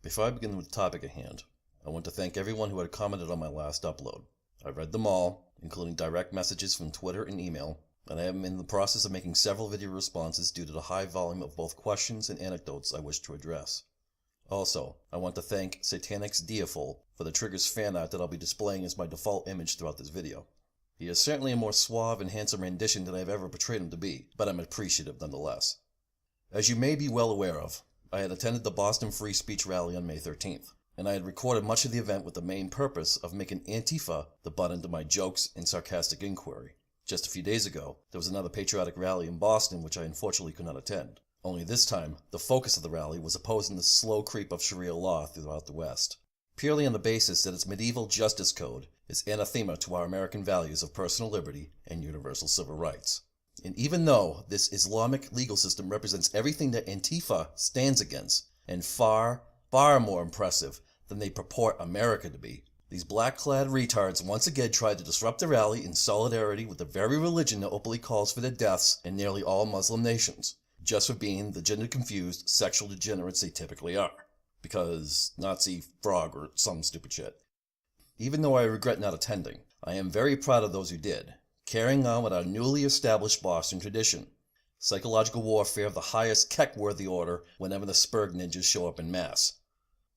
Before I begin with the topic at hand, I want to thank everyone who had commented on my last upload. I read them all, including direct messages from Twitter and email, and I am in the process of making several video responses due to the high volume of both questions and anecdotes I wish to address. Also, I want to thank Satanix Diaful for the Triggerz fan art that I'll be displaying as my default image throughout this video. He is certainly a more suave and handsome rendition than I've ever portrayed him to be, but I'm appreciative nonetheless. As you may be well aware of, I had attended the Boston Free Speech rally on May 13th, and I had recorded much of the event with the main purpose of making Antifa the butt end of my jokes and sarcastic inquiry. Just a few days ago, there was another patriotic rally in Boston which I unfortunately could not attend. Only this time, the focus of the rally was opposing the slow creep of Sharia law throughout the West, purely on the basis that its medieval justice code is anathema to our American values of personal liberty and universal civil rights. And even though this Islamic legal system represents everything that Antifa stands against, and far, far more impressive than they purport America to be, these black-clad retards once again tried to disrupt the rally in solidarity with the very religion that openly calls for the deaths in nearly all Muslim nations, just for being the gender-confused sexual degenerates they typically are. Because Nazi frog or some stupid shit. Even though I regret not attending, I am very proud of those who did, carrying on with our newly established Boston tradition. Psychological warfare of the highest Keck-worthy order whenever the Spurg ninjas show up in mass.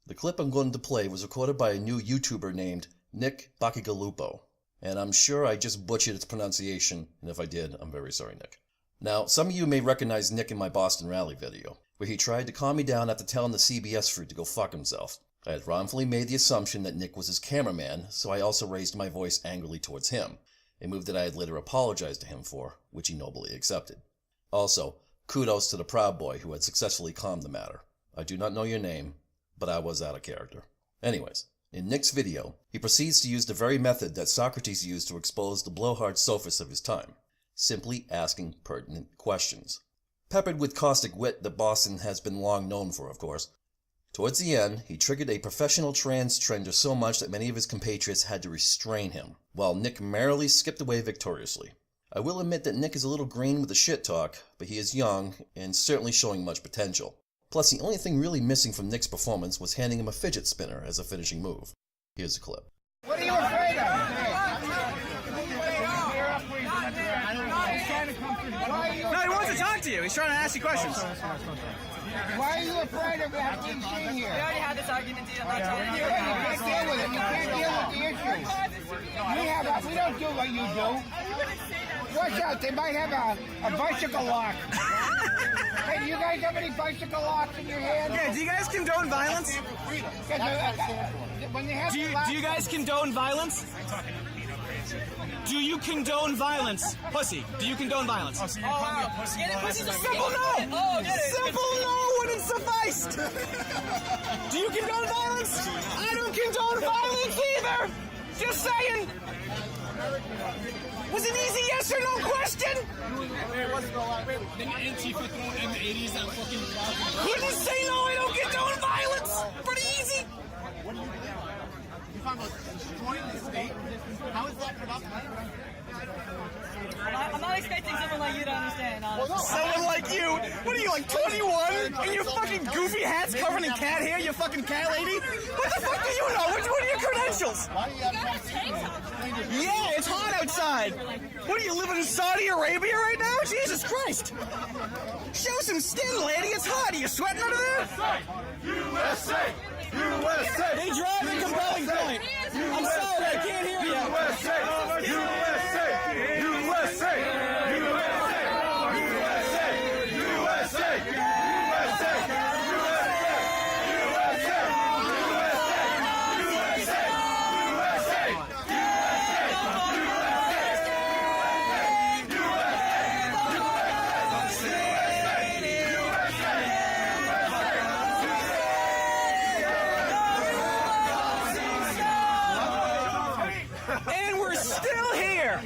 The clip I'm going to play was recorded by a new YouTuber named Nick Bacigalupo, and I'm sure I just butchered its pronunciation, and if I did, I'm very sorry, Nick. Now, some of you may recognize Nick in my Boston rally video, where he tried to calm me down after telling the CBS fruit to go fuck himself. I had wrongfully made the assumption that Nick was his cameraman, so I also raised my voice angrily towards him, a move that I had later apologized to him for, which he nobly accepted. Also, kudos to the Proud Boy who had successfully calmed the matter. I do not know your name, but I was out of character. Anyways, in Nick's video, he proceeds to use the very method that Socrates used to expose the blowhard sophists of his time, simply asking pertinent questions, peppered with caustic wit that Boston has been long known for, of course. Towards the end, he triggered a professional trans trender so much that many of his compatriots had to restrain him, while Nick merrily skipped away victoriously. I will admit that Nick is a little green with the shit talk, but he is young and certainly showing much potential. Plus, the only thing really missing from Nick's performance was handing him a fidget spinner as a finishing move. Here's the clip. What are you afraid of? No, he wants to talk to you. He's trying to ask you questions. Why are you afraid of being seen here? We already had this argument. You can't deal with it. You can't deal with the issue. We don't do what you do. Watch out, they might have a bicycle lock. Hey, do you guys have any bicycle locks in your hand? Yeah, do you guys condone violence? Do you guys condone violence? Do you condone violence? Pussy, do you condone violence? Oh, so you're calling me a pussy? Yeah, pussy's a Simple no! Oh, get it. Simple no wouldn't suffice! Do you condone violence? I don't condone violence either! Just saying! Was it easy yes or no question? Didn't Antifa throw in the 80s that fucking... Couldn't say no, I don't condone violence! Pretty easy! What do you do? You're talking about destroying the state? How is that productive? I'm not expecting someone like you to understand, honestly. Someone like you? What are you, like 21? And your fucking goofy hat's covered in cat hair, you fucking cat lady? What the fuck do you know? What are your credentials? Why do you have Yeah, it's hot outside. What are you, living in Saudi Arabia right now? Jesus Christ. Show some skin, lady. It's hot. Are you sweating under there? USA! USA! They drive a compelling point. I'm sorry, I can't hear you. USA! USA! USA! And we're still here.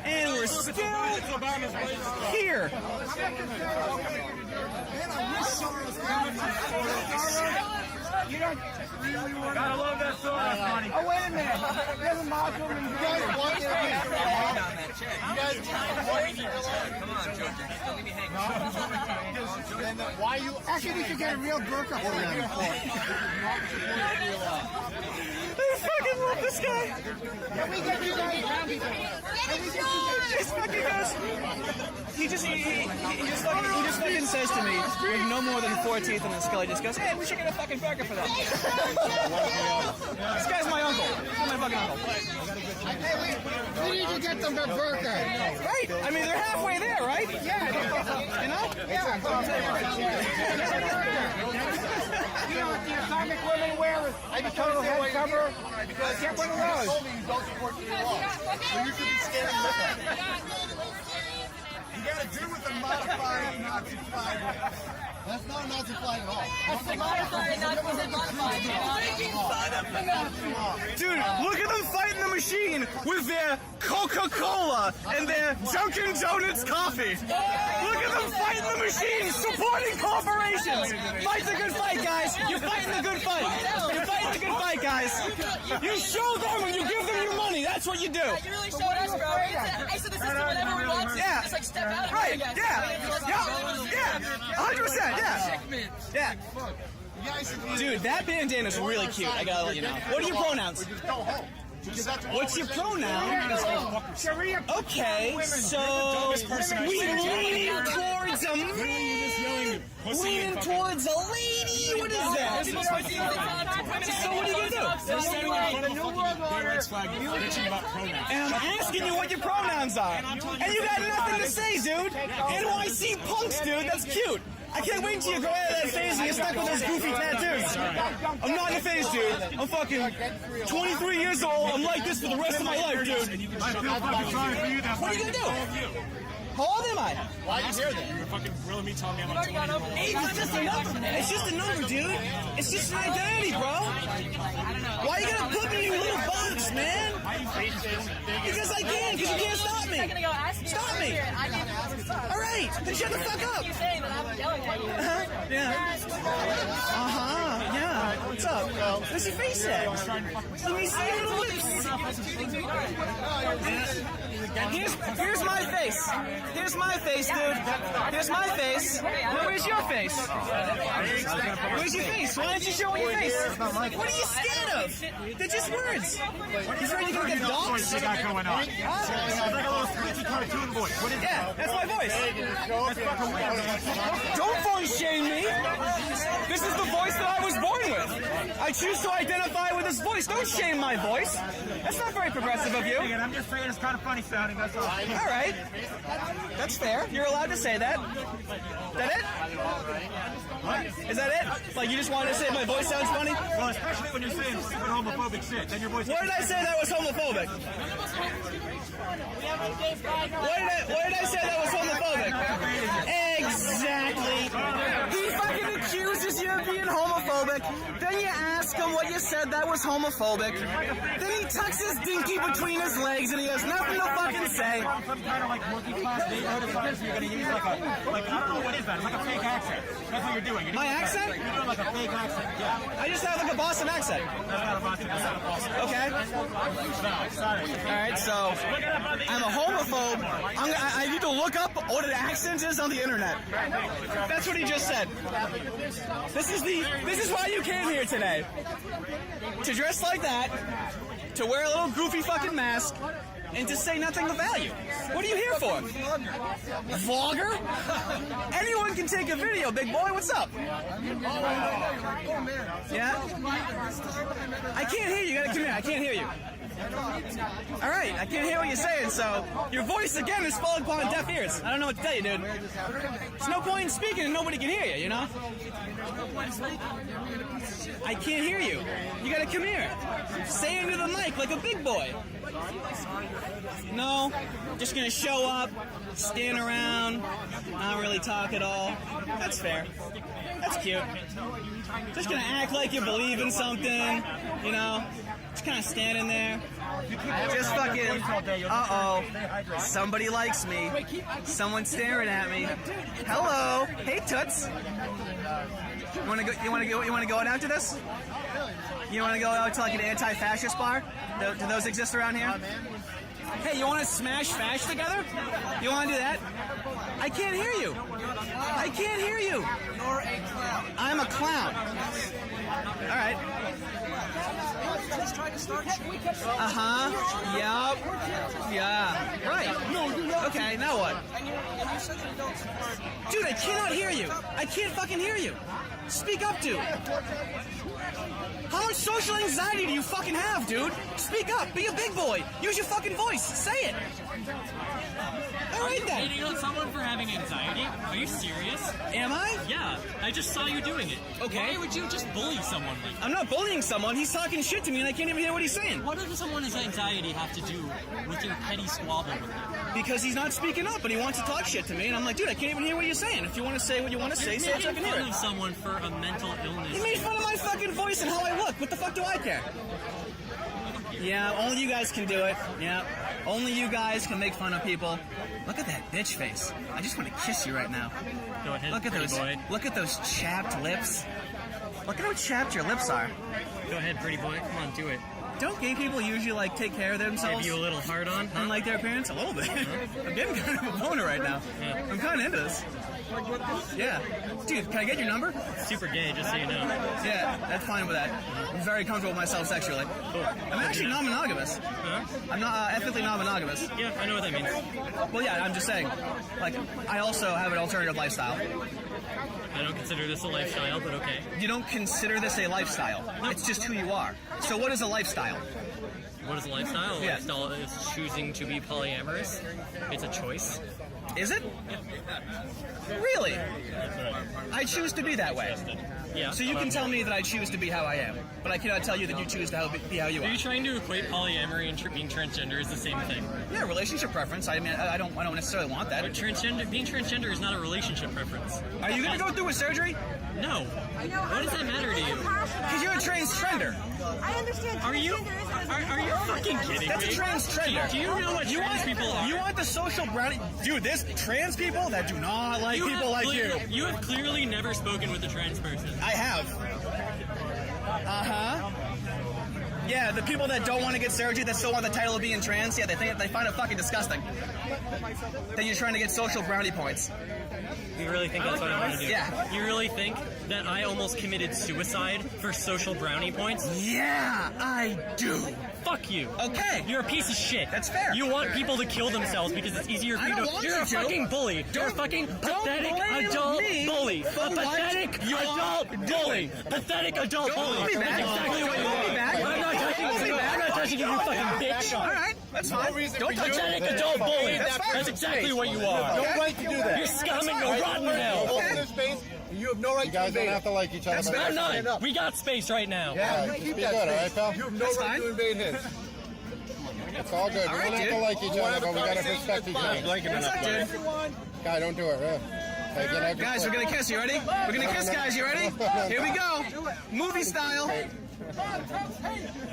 And we're still here. You don't... Gotta love that song, honey. Oh, wait a minute. There's a Muslim and you guys want to... You guys want to... Come on, Joker. Don't leave me hanging. And then why you? Actually, we should get a real burqa for them. I fucking love this guy. Can we get you guys? Can we get you guys? This fucking goes. He just fucking says to me, with no more than 4 teeth in his skull, he just goes, hey, we should get a fucking burger for that. This guy's my uncle. He's my fucking uncle. Hey, we need to get them a burqa. Right? I mean, they're halfway there, right? Yeah. You know? Yeah. You know what the atomic women wear? A total head cover? Get one of those. told me you don't support the law. So you should be standing with them. You gotta do with the modified Nazi flag. That's not a Nazi flag at all. That's the modified, not the modified. Dude, look at them fighting the machine with their Coca-Cola and their Dunkin' Donuts coffee. Look at them fighting the machine, supporting corporations. Fight the good fight, guys. You're fighting the good fight. You're fighting the good fight, guys. You show them when you give them your money. That's what you do. You really showed us, bro. I said the system whenever we want to. Yeah. Just like step out of Right, it, guys. yeah, 100%, yeah. Yeah. You guys should be. Dude, that bandana's really cute. I gotta let you know. What are your pronouns? Just go home. Because that's What's your pronoun? Sharia. Okay, so we lean towards a man. Lean towards a lady. What is that? So what are you gonna do? And I'm asking you what your pronouns are, and you got nothing to say, dude. NYC punks, dude. That's cute. I can't wait until you go out of that phase and get stuck with those goofy tattoos. I'm not in the phase, dude. I'm fucking 23 years old. I'm like this for the rest of my life, dude. I feel fucking sorry for you. That's What are you gonna do? How old am I? why you here then? You're fucking grilling me, telling me I'm on 20. Age is just a number. It's just a number, dude. It's just an identity, bro. Why you gonna put me in your little box, man? Because I can, because you can't stop me. Stop me. All right, then shut the fuck up. You're saying that I'm yelling at you. Yeah. Yeah. What's up? Where's your face at? Let me see your little lips. Here's my face. Here's my face, dude. Here's my face. Now where's your face? Where's your face? Why don't you show me your face? What are you scared of? They're just words. You afraid you're gonna get dogs? You got going on? It's like a little squeaky cartoon voice. What is that? Yeah, that's my voice. That's fucking weird. Don't voice shame me. This is the voice that I was born with. I choose to identify with this voice. Don't shame my voice. That's not very progressive of you. And I'm just saying it's kind of funny sounding, that's all. All right. That's fair. You're allowed to say that. Is that it? Is that it? Like you just wanted to say my voice sounds funny? Well, especially when you're saying stupid homophobic shit. Then your voice... What did I say that was homophobic? What did I say that was homophobic? Exactly. He fucking accuses you of being homophobic. Then you ask him what you said that was homophobic. Then he tucks his dinky between his legs and he has nothing to fucking say. Some kind of like working class neighborhood or something, so you're gonna use like a, like, I don't know what is that, it's like a fake accent. That's what you're doing. My accent? You're doing like a fake accent, yeah. I just have like a Boston accent. That's not a Boston, that's not a Boston. Okay. No, sorry. Alright, so I'm a homophobe. I need to look up what an accent is on the internet. That's what he just said. This is why you came here today. To dress like that, to wear a little goofy fucking mask, and to say nothing of value. What are you here for? Vlogger? Anyone can take a video, big boy. What's up? Yeah? I can't hear you. You gotta come here. I can't hear you. All right, I can't hear what you're saying, so your voice again is falling upon deaf ears. I don't know what to tell you, dude. There's no point in speaking and nobody can hear you, you know? I can't hear you. You gotta come here. Say into the mic like a big boy. No, just gonna show up, stand around, not really talk at all. That's fair. That's cute. Just gonna act like you believe in something, you know? Just kind of standing there. Just fucking, uh-oh. Somebody likes me. Someone's staring at me. Hello. Hey, Toots. You wanna go out to this? You wanna go out to like an anti-fascist bar? Do those exist around here? Hey, you want to smash fash together? You want to do that? I can't hear you. I can't hear you. You're a clown. I'm a clown. All right. Just trying to start shit. Yup. Yeah. Right. Okay, now what? And you said that you don't support. Dude, I cannot hear you. I can't fucking hear you. Speak up, dude. How much social anxiety do you fucking have, dude? Speak up. Be a big boy. Use your fucking voice. Say it. All right, then. Hating on someone for having anxiety? Are you serious? Am I? Yeah, I just saw you doing it. Okay. Why would you just bully someone like that? I'm not bullying someone. He's talking shit to me and I can't even hear what he's saying. What does someone's anxiety have to do with your petty squabble with him? Because he's not speaking up and he wants to talk shit to me and I'm like, dude, I can't even hear what you're saying. If you want to say what you want to say it so I can hear Making fun it. of someone for a mental illness. You made fun of my fucking voice and how I look. What the fuck do I care? Yeah, only you guys can do it. Yeah, only you guys can make fun of people. Look at that bitch face. I just want to kiss you right now. Go ahead, Look at pretty those. boy. Look at those chapped lips. Look at how chapped your lips are. Go ahead, pretty boy. Come on, do it. Don't gay people usually like take care of themselves? Give you a little hard on? And like their appearance? A little bit. I'm getting kind of a boner right now. Yeah. I'm kind of into this. Yeah. Dude, can I get your number? Super gay, just so you know. Yeah, that's fine with that. I'm very comfortable with myself sexually. Cool. I'm actually non-monogamous. Huh? I'm not ethically non-monogamous. Yeah, I know what that means. Well, yeah, I'm just saying. Like, I also have an alternative lifestyle. I don't consider this a lifestyle, but okay. You don't consider this a lifestyle. It's just who you are. So what is a lifestyle? What is a lifestyle? A Yeah. lifestyle is choosing to be polyamorous. It's a choice. Is it? Really? I choose to be that way. Yeah. So you can tell me that I choose to be how I am, but I cannot tell you that you choose to be how you Are are. you trying to equate polyamory and being transgender is the same thing? Yeah, relationship preference. I mean, I don't necessarily want that. But being transgender is not a relationship preference. Are you gonna go through a surgery? No. What does that matter to you? Because you're a transgender. I understand. Are you fucking kidding That's a me? transgender. Do you know what trans people are? You want the social brownie? Dude, this trans people that do not like people like you. You have clearly never spoken with a trans person. I have. Yeah, the people that don't want to get surgery, that still want the title of being trans, yeah, they find it fucking disgusting. That you're trying to get social brownie points. You really think that's what I want to do? Yeah. You really think that I almost committed suicide for social brownie points? Yeah, I do. Fuck you. Okay. You're a piece of shit. That's fair. You want people to kill themselves because it's easier for I you don't to. want You're you a to. fucking bully. You're a fucking pathetic blame adult me bully. for A pathetic what you adult are bully. Pathetic adult Don't bully. hold me back. That's exactly what you Don't hold me are. back. I'm not touching Don't hold me you. back. I'm not touching you, you fucking bitch. All right, that's fine. Don't touch Pathetic adult bully. That's fine. That's exactly what you are. No right to do that. You're scumming the rotten hell. Open this space, and you have no right You to guys invade don't have to like each other. I'm not. We got space right now. Yeah, Yeah, you be keep that good, all right, space. pal? You have no That's right fine. to invade his. It's all good. We don't have to like each other, but we gotta respect each other. What's up, dude? Guy, don't do it, yeah. Hey, get out Guys, we're gonna kiss. You ready? We're gonna kiss, guys. You ready? Here we go. Movie style.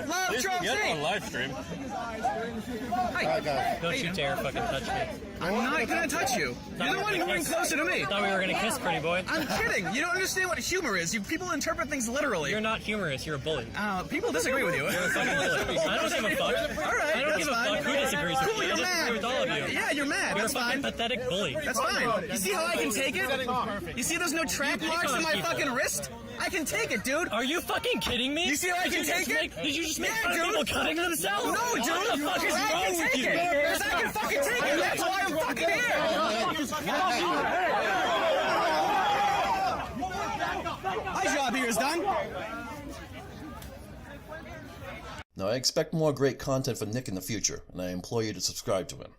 Love Trump hate. live stream. Hi, guys. Don't you dare fucking touch me. I'm not gonna touch you. You're the one moving closer to me. Thought we were gonna kiss, pretty boy. I'm kidding. You don't understand what humor is. People interpret things literally. You're not humorous. You're a bully. People disagree with you. You're a fucking bully. I don't give a fuck. All right, I don't that's give a fine. fuck who disagrees with Cool, you. I you're disagree mad. with all of you. Yeah, you're mad. You're That's a fucking fine. pathetic bully. That's fine. You see how I can take it? You see there's no track marks on my fucking wrist? I can take it, dude. Are you fucking kidding me? You see how I can take it? Did you just make Yeah, fun of dude. people cutting themselves? No, dude. What the fuck is I wrong can with take you? it. Because I can fucking take it. That's why I'm fucking here. My job here is done. Now, I expect more great content from Nick in the future, and I implore you to subscribe to him.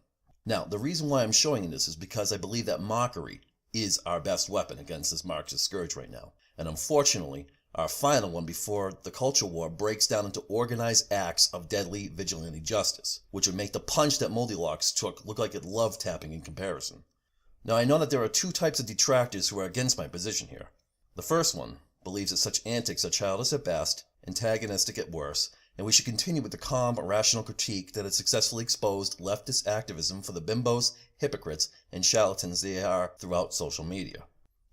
Now, the reason why I'm showing you this is because I believe that mockery is our best weapon against this Marxist scourge right now. And unfortunately, our final one before the culture war breaks down into organized acts of deadly vigilante justice, which would make the punch that Moldylocks took look like it love tapping in comparison. Now, I know that there are two types of detractors who are against my position here. The first one believes that such antics are childish at best, antagonistic at worst, and we should continue with the calm, rational critique that has successfully exposed leftist activism for the bimbos, hypocrites, and charlatans they are throughout social media.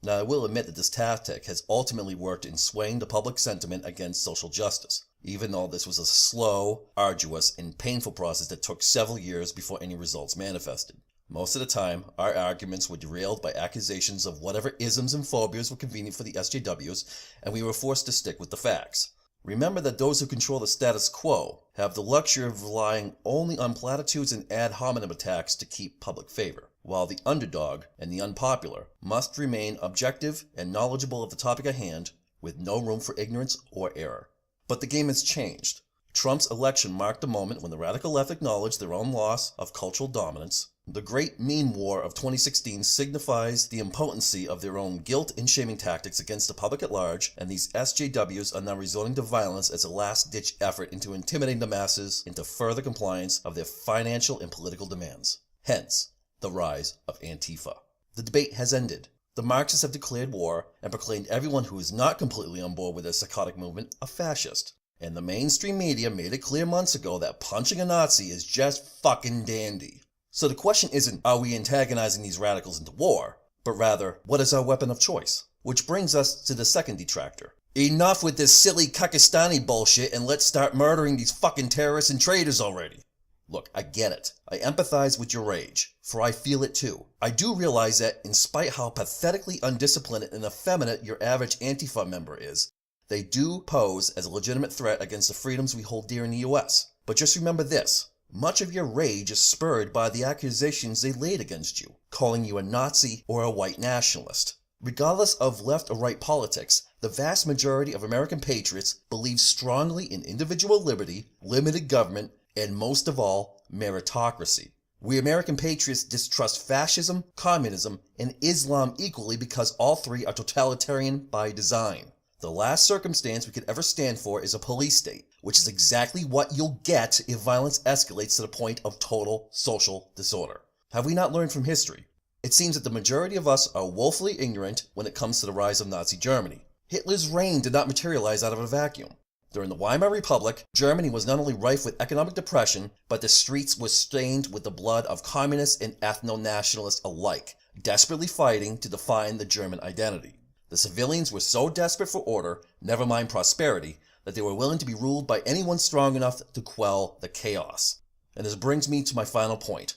Now, I will admit that this tactic has ultimately worked in swaying the public sentiment against social justice, even though this was a slow, arduous, and painful process that took several years before any results manifested. Most of the time, our arguments were derailed by accusations of whatever isms and phobias were convenient for the SJWs, and we were forced to stick with the facts. Remember that those who control the status quo have the luxury of relying only on platitudes and ad hominem attacks to keep public favor, while the underdog and the unpopular must remain objective and knowledgeable of the topic at hand, with no room for ignorance or error. But the game has changed. Trump's election marked the moment when the radical left acknowledged their own loss of cultural dominance. The Great Meme War of 2016 signifies the impotency of their own guilt and shaming tactics against the public at large, and these SJWs are now resorting to violence as a last-ditch effort into intimidating the masses into further compliance of their financial and political demands. Hence, the rise of Antifa. The debate has ended. The Marxists have declared war and proclaimed everyone who is not completely on board with their psychotic movement a fascist. And the mainstream media made it clear months ago that punching a Nazi is just fucking dandy. So the question isn't, are we antagonizing these radicals into war, but rather, what is our weapon of choice? Which brings us to the second detractor. Enough with this silly Kakistani bullshit and let's start murdering these fucking terrorists and traitors already. Look, I get it. I empathize with your rage, for I feel it too. I do realize that, in spite how pathetically undisciplined and effeminate your average Antifa member is, they do pose as a legitimate threat against the freedoms we hold dear in the US. But just remember this. Much of your rage is spurred by the accusations they laid against you, calling you a Nazi or a white nationalist. Regardless of left or right politics, the vast majority of American patriots believe strongly in individual liberty, limited government, and most of all, meritocracy. We American patriots distrust fascism, communism, and Islam equally because all three are totalitarian by design. The last circumstance we could ever stand for is a police state, which is exactly what you'll get if violence escalates to the point of total social disorder. Have we not learned from history? It seems that the majority of us are woefully ignorant when it comes to the rise of Nazi Germany. Hitler's reign did not materialize out of a vacuum. During the Weimar Republic, Germany was not only rife with economic depression, but the streets were stained with the blood of communists and ethno-nationalists alike, desperately fighting to define the German identity. The civilians were so desperate for order, never mind prosperity, that they were willing to be ruled by anyone strong enough to quell the chaos. And this brings me to my final point.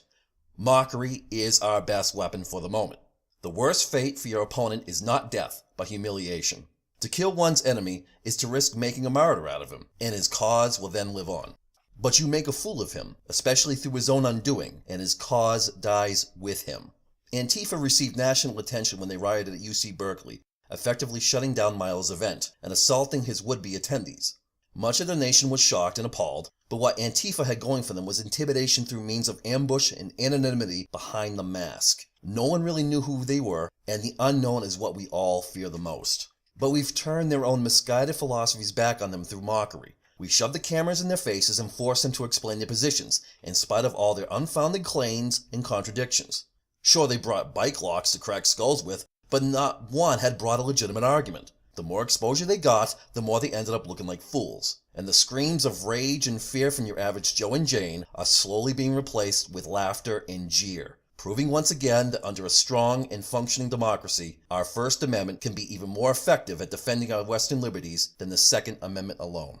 Mockery is our best weapon for the moment. The worst fate for your opponent is not death, but humiliation. To kill one's enemy is to risk making a martyr out of him, and his cause will then live on. But you make a fool of him, especially through his own undoing, and his cause dies with him. Antifa received national attention when they rioted at UC Berkeley, effectively shutting down Miles' event and assaulting his would-be attendees. Much of the nation was shocked and appalled, but what Antifa had going for them was intimidation through means of ambush and anonymity behind the mask. No one really knew who they were, and the unknown is what we all fear the most. But we've turned their own misguided philosophies back on them through mockery. We shove the cameras in their faces and force them to explain their positions, in spite of all their unfounded claims and contradictions. Sure, they brought bike locks to crack skulls with, but not one had brought a legitimate argument. The more exposure they got, the more they ended up looking like fools. And the screams of rage and fear from your average Joe and Jane are slowly being replaced with laughter and jeer, proving once again that under a strong and functioning democracy, our First Amendment can be even more effective at defending our Western liberties than the Second Amendment alone.